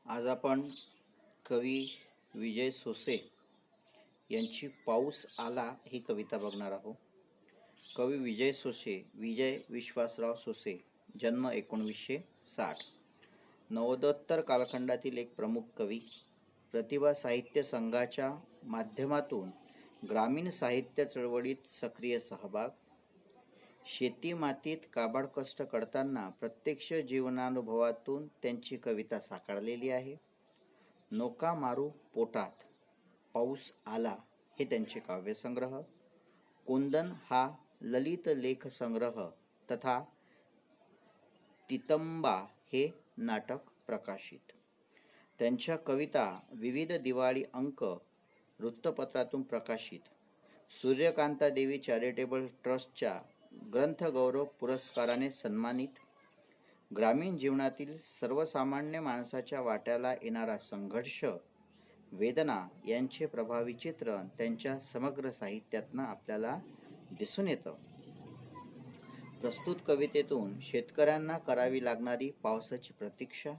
आज आपण कवी विजय सोसे यांची पाऊस आला ही कविता बघणार आहोत. कवी विजय सोसे, विजय विश्वासराव सोसे, जन्म 1960. नवोत्तर कालखंडातील एक प्रमुख कवी. प्रतिभा साहित्य संघाच्या माध्यमातून ग्रामीण साहित्य चळवळीत सक्रिय सहभाग. शेती मातीत काबाड कष्ट करताना प्रत्यक्ष जीवनानुभवातून त्यांची कविता साकारलेली आहे. नौका मारू पोटात, पाऊस आला हे त्यांचे काव्यसंग्रह. कोंदण हा ललित लेख संग्रह तथा तितंबा हे नाटक प्रकाशित. त्यांच्या कविता विविध दिवाळी अंक वृत्तपत्रातून प्रकाशित. सूर्यकांता देवी चॅरिटेबल ट्रस्टच्या ग्रंथगौरव पुरस्काराने सन्मानित. ग्रामीण जीवनातील सर्वसामान्य माणसाच्या वाट्याला येणारा संघर्ष, वेदना यांचे प्रभावी चित्रण त्यांच्या समग्र साहित्यातनं आपल्याला दिसून येतं. प्रस्तुत कवितेतून शेतकऱ्यांना करावी लागणारी पावसाची प्रतीक्षा,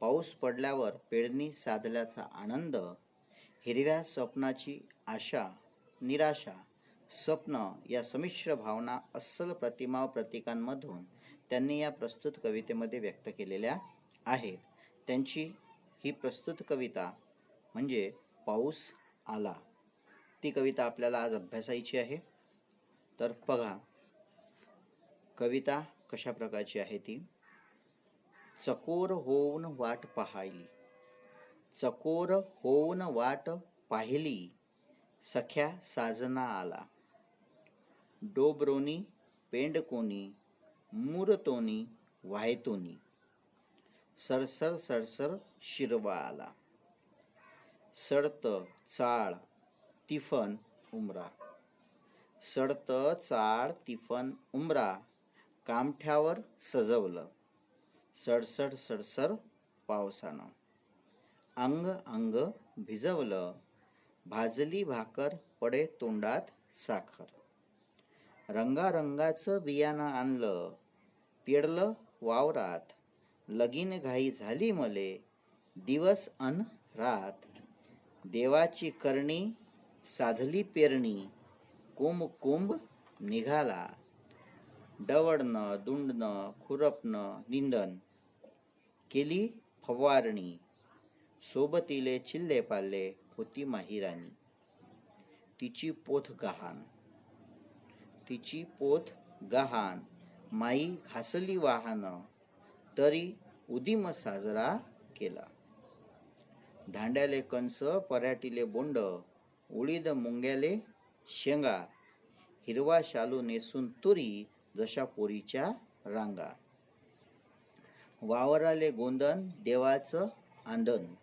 पाऊस पडल्यावर पेरणी साधल्याचा आनंद, हिरव्या स्वप्नाची आशा, निराशा, स्वप्न या संमिश्र भावना अस्सल प्रतिमा व प्रतीकांमधून त्यांनी या प्रस्तुत कवितेमध्ये व्यक्त केलेल्या आहेत. त्यांची ही प्रस्तुत कविता म्हणजे पाऊस आला. ती कविता आपल्याला आज अभ्यासायची आहे. तर बघा कविता कशा प्रकारची आहे ती. चकोर होऊन वाट पाहिली, चकोर होऊन वाट पाहिली, सख्या साजना आला. डोबरोनी पेंडकोनी, मुरतोनी वाहेतोनी, सरसर सरसर शिरवा आला. सडत चाळ तिफन उमरा, सडत चाळ तिफन उमरा, कामठ्यावर सजवलं, सडसड सडसर पावसानं. अंग अंग भिजवलं, भाजली भाकर पडे तोंडात साखर. रंगारंगाचं बियाणं आणलं, पेरलं वावरात, लगीन घाई झाली मले, दिवस अन रात. देवाची करणी साधली पेरणी, कुंभ कुंभ निघाला. डवडणं दुंडणं खुरपणं निंदन, केली फवारणी, सोबतीले चिल्ले पाल्ले होती माहिराणी. तिची पोथ गहाण, तिची पोथ गहाण, माई घासली वाहन, तरी उदिम साजरा केला. धांड्याले कंस पराटीले बोंड, उडीद मुंग्याले शेंगा, हिरवा शालू नेसून तुरी, जशा पोरीच्या रांगा. वावराले गोंदन देवाचं आंदन,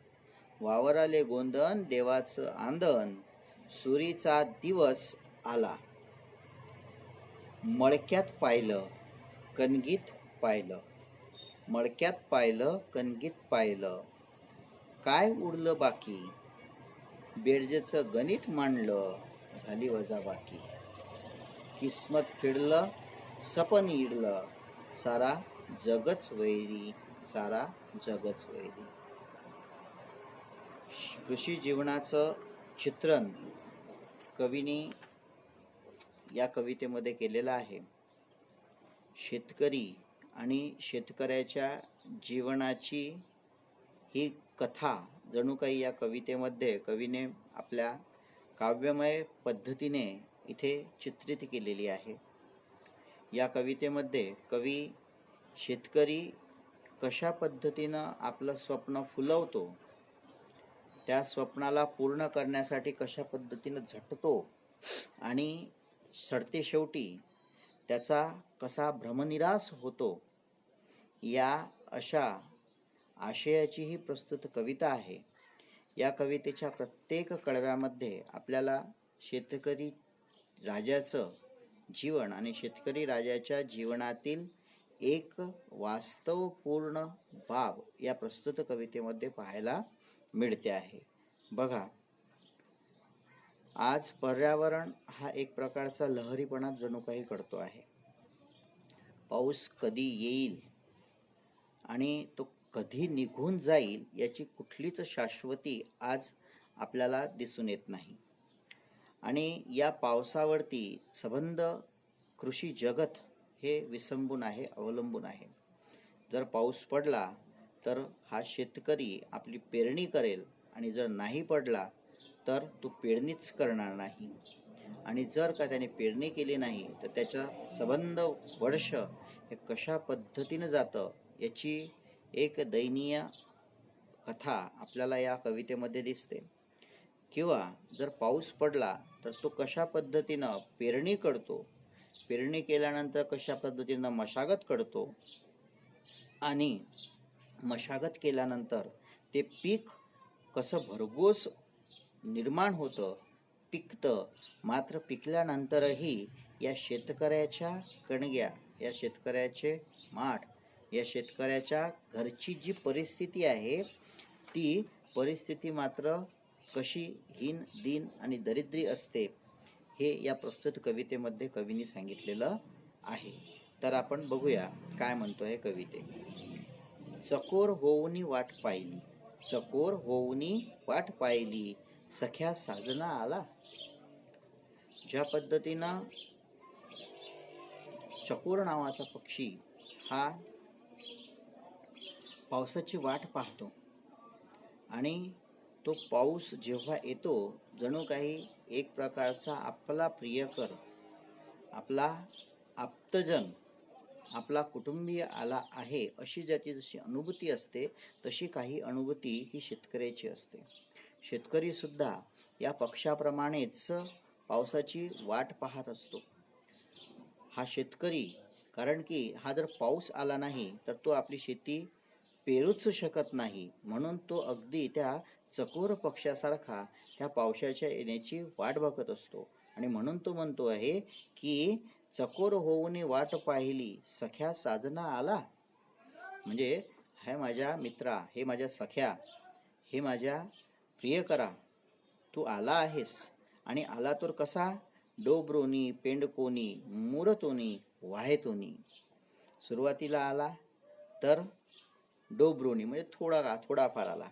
वावराले गोंदन देवाचं आंदन, सुरीचा दिवस आला. मळक्यात पाहिलं कणगीत पाहिलं, मळक्यात पाहिलं कणगीत पाहिलं, काय उरलं बाकी. बेडजेचं गणित मांडलं, झाली वजाबाकी. किस्मत फिरलं सपन इडलं, सारा जगच वैरी, सारा जगच वैरी. कृषी जीवनाचं चित्रण कवीने या कवितेमध्ये केलेलं आहे. शेतकरी आणि शेतकऱ्याच्या जीवनाची ही कथा जणू काही या कवितेमध्ये कवीने आपल्या काव्यमय पद्धतीने इथे चित्रित केलेली आहे. या कवितेमध्ये कवी शेतकरी कशा पद्धतीनं आपलं स्वप्न फुलवतो, त्या स्वप्नाला पूर्ण करण्यासाठी कशा पद्धतीनं झटतो आणि सरतेशेवटी त्याचा कसा भ्रमनिरास होतो, या अशा आशयाची ही प्रस्तुत कविता आहे. या कवितेच्या प्रत्येक कडव्यामध्ये आपल्याला शेतकरी राजाचं जीवन आणि शेतकरी राजाच्या जीवनातील एक वास्तवपूर्ण बाब या प्रस्तुत कवितेमध्ये पाहायला मिळते आहे. बघा आज पर्यावरण हा एक प्रकारचा लहरीपणा जणू काही करतो आहे. पाऊस कधी येईल आणि तो कधी निघून जाईल याची कुठलीच शाश्वती आज आपल्याला दिसून येत नाही. आणि या पावसावरती संबंध कृषी जगत हे विसंबून आहे, अवलंबून आहे. जर पाऊस पडला तर हा शेतकरी आपली पेरणी करेल, आणि जर नाही पडला तर तो पेरणीच करणार नाही. आणि जर का त्याने पेरणी केली नाही तर त्याच्या संबंध वर्ष हे कशा पद्धतीनं जातं याची एक दयनीय कथा आपल्याला या कवितेमध्ये दिसते. किंवा जर पाऊस पडला तर तो कशा पद्धतीनं पेरणी करतो, पेरणी केल्यानंतर कशा पद्धतीनं मशागत करतो, आणि मशागत केल्यानंतर ते पीक कसं भरघोस निर्माण होतं, पिकतं. मात्र पिकल्यानंतरही या शेतकऱ्याच्या कणग्या, या शेतकऱ्याचे माठ, या शेतकऱ्याच्या घरची जी परिस्थिती आहे ती परिस्थिती मात्र कशी हीन, दीन आणि दरिद्री असते हे या प्रस्तुत कवितेमध्ये कवींनी सांगितलेलं आहे. तर आपण बघूया काय म्हणतो हे कविते. चकोर होऊनी वाट पाहिली, चकोर होऊनी वाट पाहिली, सख्या साजना आला. ज्या पद्धतीनं चकोर नावाचा पक्षी हा पावसाची वाट पाहतो, आणि तो पाऊस जेव्हा येतो जणू काही एक प्रकारचा आपला प्रियकर, आपला आप्तजन, आपला कुटुंबीय आला आहे अशी ज्याची जशी अनुभूती असते तशी काही अनुभूती ही शेतकऱ्याची असते. शेतकरी सुद्धा या पक्षाप्रमाणेच पावसाची वाट पाहत असतो. हा शेतकरी, कारण की हा जर पाऊस आला नाही तर तो आपली शेती पेरूच शकत नाही, म्हणून तो अगदी त्या चकोर पक्षासारखा त्या पावसाच्या येण्याची वाट बघत असतो. आणि म्हणून तो म्हणतो आहे की चकोर होऊन वाट पाहिली, सख्या साजना आला. म्हणजे हे माझ्या मित्रा, हे माझ्या सख्या, हे माझ्या प्रियकरा, तू आला आहेस. आणि आला तर कसा? डोब्रोनी, पेंडकोनी, मुरतोनी, वाहेतोनी. सुरुवातीला आला तर डोब्रोनी म्हणजे थोडाफार आला.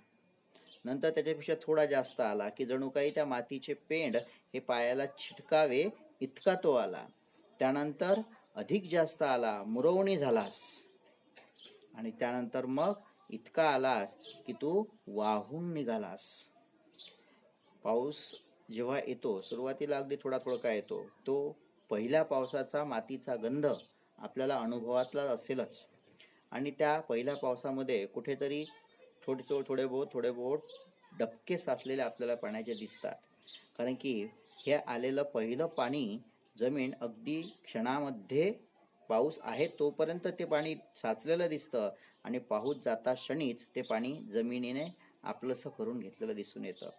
नंतर त्याच्यापेक्षा थोडा जास्त आला की जणू काही त्या मातीचे पेंड हे पायाला छिटकावे इतका तो आला. त्यानंतर अधिक जास्त आला, मुरवणी झालास. आणि त्यानंतर मग इतका आलास की तू वाहून निघालास. पाऊस जेव्हा येतो सुरुवातीला अगदी थोडा येतो, तो पहिल्या पावसाचा मातीचा गंध आपल्याला अनुभवातला असेलच. आणि त्या पहिल्या पावसामध्ये कुठेतरी थोडे बहुत डबके साचलेले आपल्याला पाण्याचे दिसतात. कारण की हे आलेलं पहिलं पाणी जमीन अगदी क्षणामध्ये पाऊस आहे तोपर्यंत ते पाणी साचलेलं दिसतं, आणि पाऊस जाता क्षणीच ते पाणी जमिनीने आपलंसं करून घेतलेलं दिसून येतं.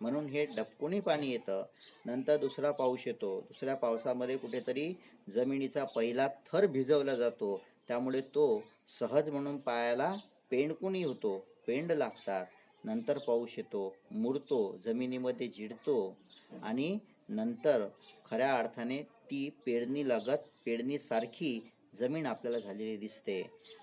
म्हणून हे डबकोनी पाणी येतं. नंतर दुसरा पाऊस येतो. दुसऱ्या पावसामध्ये कुठेतरी जमिनीचा पहिला थर भिजवला जातो, त्यामुळे तो सहज म्हणून पायाला पेंडकुनी होतो, पेंड लागतात. नंतर पाऊस येतो, मुरतो, जमिनीमध्ये झिडतो, आणि नंतर खऱ्या अर्थाने ती पेरणी लागत पेरणीसारखी जमीन आपल्याला झालेली दिसते.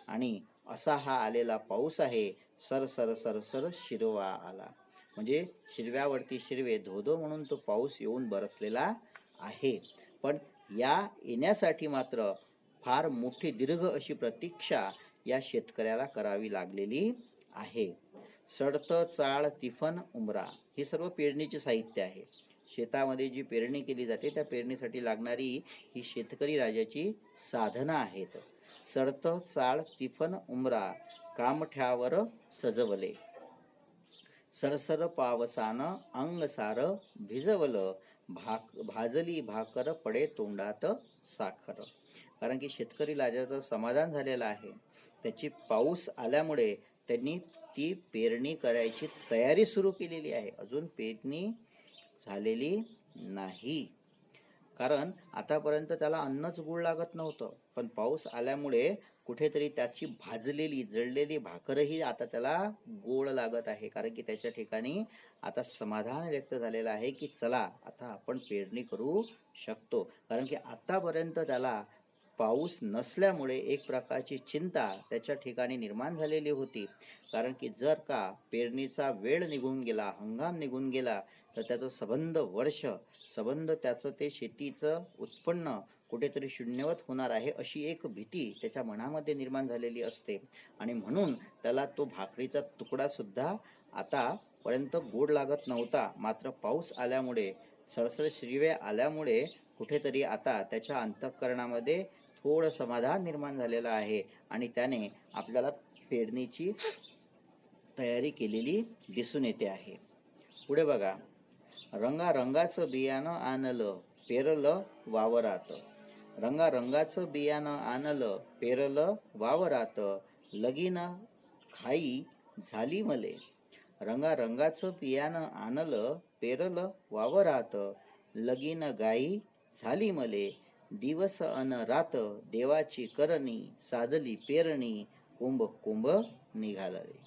आणि असा हा आलेला पाऊस आहे. सर सर सर सर शिरवा आला. म्हणजे शिरव्यावरती शिरवे धोधो म्हणून तो पाऊस येऊन बरसलेला आहे. पण या येण्यासाठी मात्र फार मोठी दीर्घ अशी प्रतीक्षा या शेतकऱ्याला करावी लागलेली आहे. सडत चाळ तिफन उमरा, हे सर्व पेरणीचे साहित्य आहे. शेतामध्ये जी पेरणी केली जाते त्या पेरणीसाठी लागणारी ही शेतकरी राजाची साधना आहेत. सडत चाळ तिफन उमरा, कामठ्यावर सजवले. सरसर पावसान अंग सार भिजवलं, भाजली भाकर पडे तोंडात साखर. कारण की शेतकरी राजाचं समाधान झालेलं आहे. त्याची पाऊस आल्यामुळे त्यांनी ती पेरणी करायची तयारी सुरू केलेली आहे. अजून पेरणी झालेली नाही, कारण आतापर्यंत त्याला अन्नच गोड लागत नव्हतं. पण पाऊस आल्यामुळे कुठेतरी त्याची भाजलेली जळलेली भाकरही आता त्याला गोड लागत आहे. कारण की त्याच्या ठिकाणी आता समाधान व्यक्त झालेलं आहे की चला आता आपण पेरणी करू शकतो. कारण की आतापर्यंत त्याला पाऊस नसल्यामुळे एक प्रकारची चिंता त्याच्या ठिकाणी निर्माण झालेली होती. कारण की जर का पेरणीचा वेळ निघून गेला, हंगाम निघून गेला, तर त्याचं सबंध त्याचं ते शेतीचं उत्पन्न कुठेतरी शून्यवत होणार आहे, अशी एक भीती त्याच्या मनामध्ये निर्माण झालेली असते. आणि म्हणून त्याला तो भाकरीचा तुकडा सुद्धा आतापर्यंत गोड लागत नव्हता. मात्र पाऊस आल्यामुळे, सळसळ शिरव्या आल्यामुळे कुठेतरी आता त्याच्या अंतःकरणामध्ये थोडं समाधान निर्माण झालेलं आहे आणि त्याने आपल्याला पेरणीची तयारी केलेली दिसून येते आहे. पुढे बघा, रंगारंगाचं बियाणं आणलं, पेरलं वावरात. रंगारंगाचं बियाणं आणलं, पेरलं वावरात. लगीन खाई झाली मले. रंगारंगाचं बियाणं आणलं, पेरलं वावरात. लगीन गाई झाली मले. दिवस अन रात देवाची करणी, साधली पेरणी, कुंभ कुंभ निघालावे.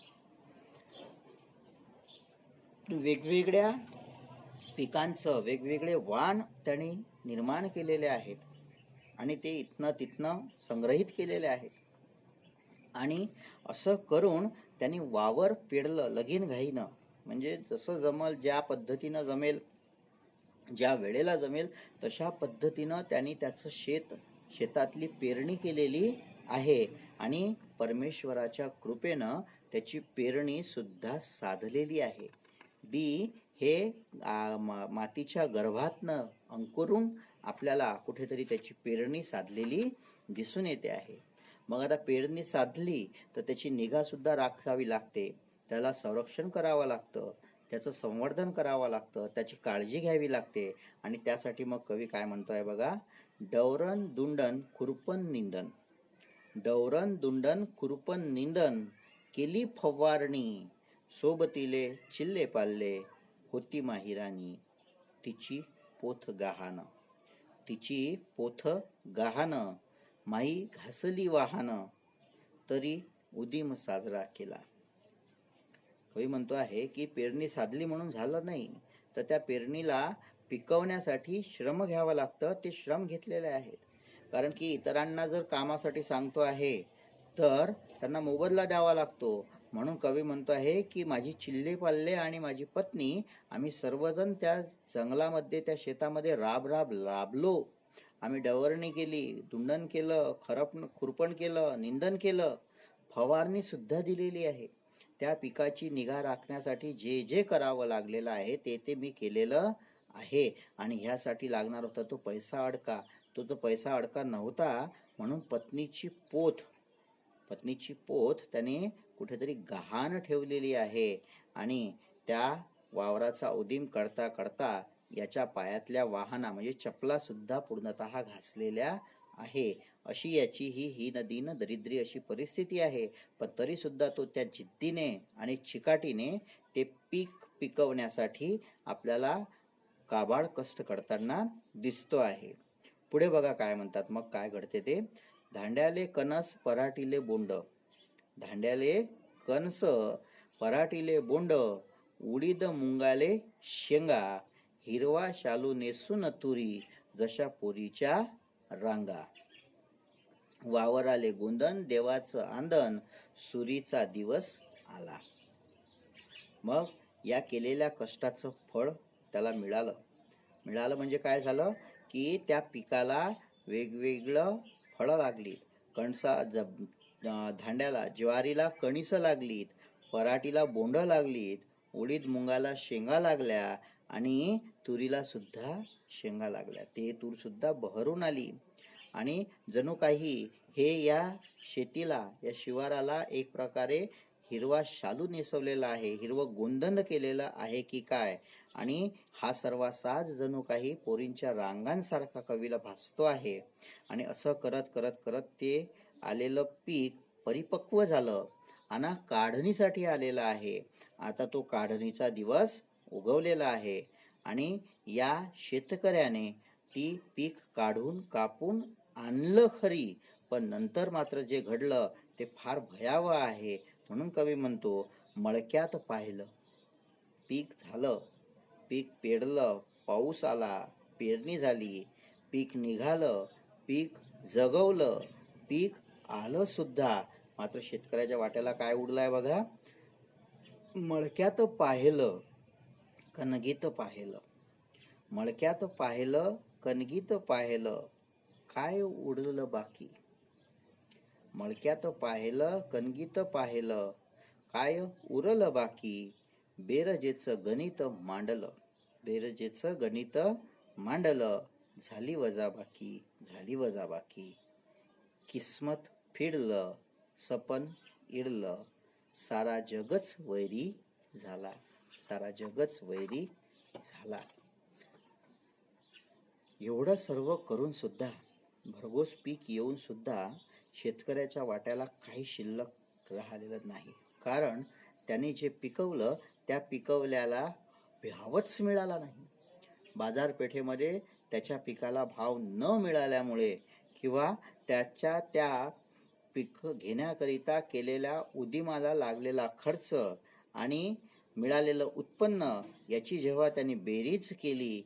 वेगवेगळ्या पिकांचं वेगवेगळे वाण त्यांनी निर्माण केलेले आहेत आणि ते इथनं तिथनं संग्रहित केलेले आहेत. आणि असं करून त्यांनी वावर पेरलं लगीन घाईनं. म्हणजे जसं जमल, ज्या पद्धतीनं जमेल, ज्या वेळेला जमेल तशा पद्धतीनं त्यांनी त्याचं शेतातली पेरणी केलेली आहे. आणि परमेश्वराच्या कृपेनं त्याची पेरणी सुद्धा साधलेली आहे. बी हे मातीच्या गर्भातनं अंकुरून आपल्याला कुठेतरी त्याची पेरणी साधलेली दिसून येते आहे. मग आता पेरणी साधली तर त्याची निगा सुद्धा राखावी लागते, त्याला संरक्षण करावं लागतं, त्याचं संवर्धन करावं लागतं, त्याची काळजी घ्यावी लागते. आणि त्यासाठी मग कवी काय म्हणतोय बघा, डवरण दुंडन खुरपण निंदन. डवरण दुंडन खुरपण निंदन केली फवारणी. सोबतीले चिल्ले पाल्ले होती माहिराणी. तिची पोथ गहाण. तिची पोथ गहाण माई घासली वाहन. तरी उदीम साजरा केला. कवी म्हणतो आहे की पेरणी साधली म्हणून झालं नाही, तर त्या पेरणीला पिकवण्यासाठी श्रम घ्यावं लागतं. ते श्रम घेतलेले आहेत. कारण की इतरांना जर कामासाठी सांगतो आहे तर त्यांना मोबदला द्यावा लागतो. म्हणून कवी म्हणतो आहे की माझी चिल्ले पाल्ले आणि माझी पत्नी, आम्ही सर्वजण त्या जंगलामध्ये, त्या शेतामध्ये राबलो. आम्ही डवरणी केली, दुंडन केलं, खुरपण केलं, निंदन केलं, फवारणी सुद्धा दिलेली आहे. त्या पिकाची निगा राखण्यासाठी जे जे करावं लागलेलं आहे ते मी केलेलं आहे. आणि ह्यासाठी लागणार होता तो पैसा अडका. तो पैसा अडका नव्हता, म्हणून पत्नीची पोथ त्याने कुठेतरी गहाण ठेवलेली आहे. आणि त्या वावराचा उदीम करता करता याच्या पायातल्या वाहना म्हणजे चपला सुद्धा पूर्णतः घासलेल्या आहे. अशी याची ही दीन दरिद्री अशी परिस्थिती आहे. पण तरी सुद्धा तो त्या जिद्दीने आणि चिकाटीने ते पीक पिकवण्यासाठी आपल्याला काबाड कष्ट करताना दिसतो आहे. पुढे बघा काय म्हणतात, मग काय घडते ते. धांड्याले कणस पराटीले बोंड. धांड्याले कणस पराटीले बोंड. उडीद मुंगाले शेंगा. हिरवा शालू नेसून तुरी जशा पोरीच्या रांगा. वावराले गोंदन देवाचं आंदन. सुरीचा दिवस आला. मग या केलेल्या कष्टाचं फळ त्याला मिळालं म्हणजे काय झालं की त्या पिकाला वेगवेगळं फळं लागलीत. धांड्याला ज्वारीला कणीस लागलीत, पराठीला बोंड लागलीत, उडीद मुंगाला शेंगा लागल्या आणि तुरीला सुद्धा शेंगा लागल्या. ते तूर सुद्धा बहरून आली. आणि जणू काही हे या शेतीला, या शिवाराला एक प्रकारे हिरवा शालू नेसवलेला आहे, हिरवं गोंधन केलेलं आहे की काय. आणि हा सर्व साज जणू काही पोरींच्या रांगांसारखा कवीला भासतो आहे. आणि असं करत करत करत ते आलेलं पीक परिपक्व झालं आणि काढणीसाठी आलेलं आहे. आता तो काढणीचा दिवस उगवलेला आहे. आणि या शेतकऱ्याने ती पीक काढून कापून आणलं खरी, पण नंतर मात्र जे घडलं ते फार भयावह आहे. म्हणून कवी म्हणतो, मळक्यात पाहिलं. पीक झालं, पीक पेरलं, पाऊस आला, पेरणी झाली, पीक निघालं, पीक जगवलं पीक आलं सुद्धा, मात्र शेतकऱ्याच्या वाट्याला काय उडलाय बघा, मळक्यात पाहिलं कणगीत पाहिलं, मळक्यात पाहिलं कणगीत पाहिलं, काय उरलं बाकी. मळक्यात पाहिलं कणगीत पाहिलं, काय उरलं बाकी. बेरजेचं गणित मांडलं, बेरजेचं गणित मांडलं, झाली वजाबाकी, झाली वजाबाकी. किस्मत फिरलं, सपन इडलं, सारा जगच वैरी झाला, सारा जगच वैरी झाला. एवढं सर्व करून सुद्धा, भरघोस पीक येऊन सुद्धा शेतकऱ्याच्या वाट्याला काही शिल्लक राहिलेलं नाही. कारण त्याने जे पिकवलं त्या पिकवल्याला भावच मिळाला नाही. बाजारपेठेमध्ये त्याच्या पिकाला भाव न मिळाल्यामुळे किंवा त्याच्या त्या पीक घेण्याकरिता केलेल्या उद्यमाला लागलेला खर्च आणि मिळालेलं उत्पन्न याची जेव्हा त्यांनी बेरीज केली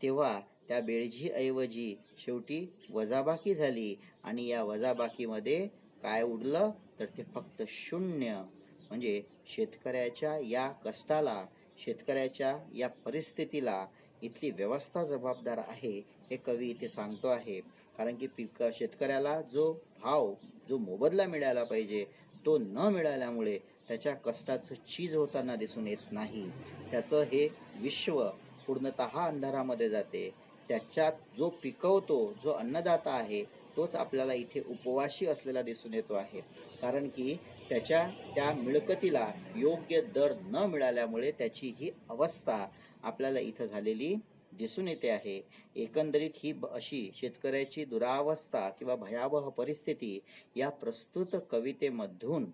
तेव्हा त्या बेरजीऐवजी शेवटी वजाबाकी झाली. आणि या वजाबाकीमध्ये काय उरलं तर ते फक्त शून्य. म्हणजे शेतकऱ्याच्या या कष्टाला, शेतकऱ्याच्या या परिस्थितीला इथली व्यवस्था जबाबदार आहे, हे कवी इथे सांगतो आहे. कारण की शेतकऱ्याला जो भाव, जो मोबदला मिळाला पाहिजे तो न मिळाल्यामुळे त्याच्या कष्टाचं चीज होताना दिसून येत नाही. त्याचं हे विश्व पूर्णतः अंधारामध्ये जाते. त्याच्यात जो पिकवतो, जो अन्नदाता आहे, तोच आपल्याला इथे उपवाशी असलेला दिसून येतो आहे. कारण की त्याच्या त्या मिळकतीला योग्य दर न मिळाल्यामुळे त्याची ही अवस्था आपल्याला इथं झालेली दिसून येते आहे. एकंदरीत ही अशी शेतकऱ्याची दुरावस्था किंवा भयावह परिस्थिती या प्रस्तुत कवितेमधून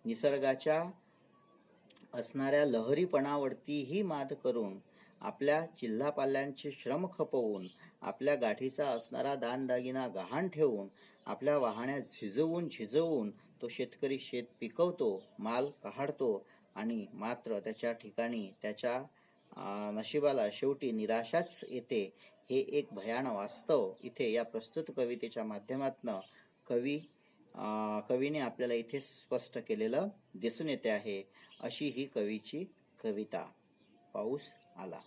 निसर्गाच्या असणाऱ्या लहरीपणावरतीही मात करून, आपल्या चिल्लापाल्यांचे श्रम खपवून, आपल्या गाठीचा असणारा दानदागिना गहाण ठेवून, आपल्या वाहण्या झिजवून तो शेतकरी शेत पिकवतो, माल काढतो आणि मात्र त्याच्या ठिकाणी त्याच्या नशिबाला शेवटी निराशाच येते. हे एक भयान वास्तव इथे या प्रस्तुत कवितेच्या माध्यमातून कवीने आपल्याला इथे स्पष्ट केलेलं दिसून येते आहे. अशी ही कवीची कविता. पाऊस आला.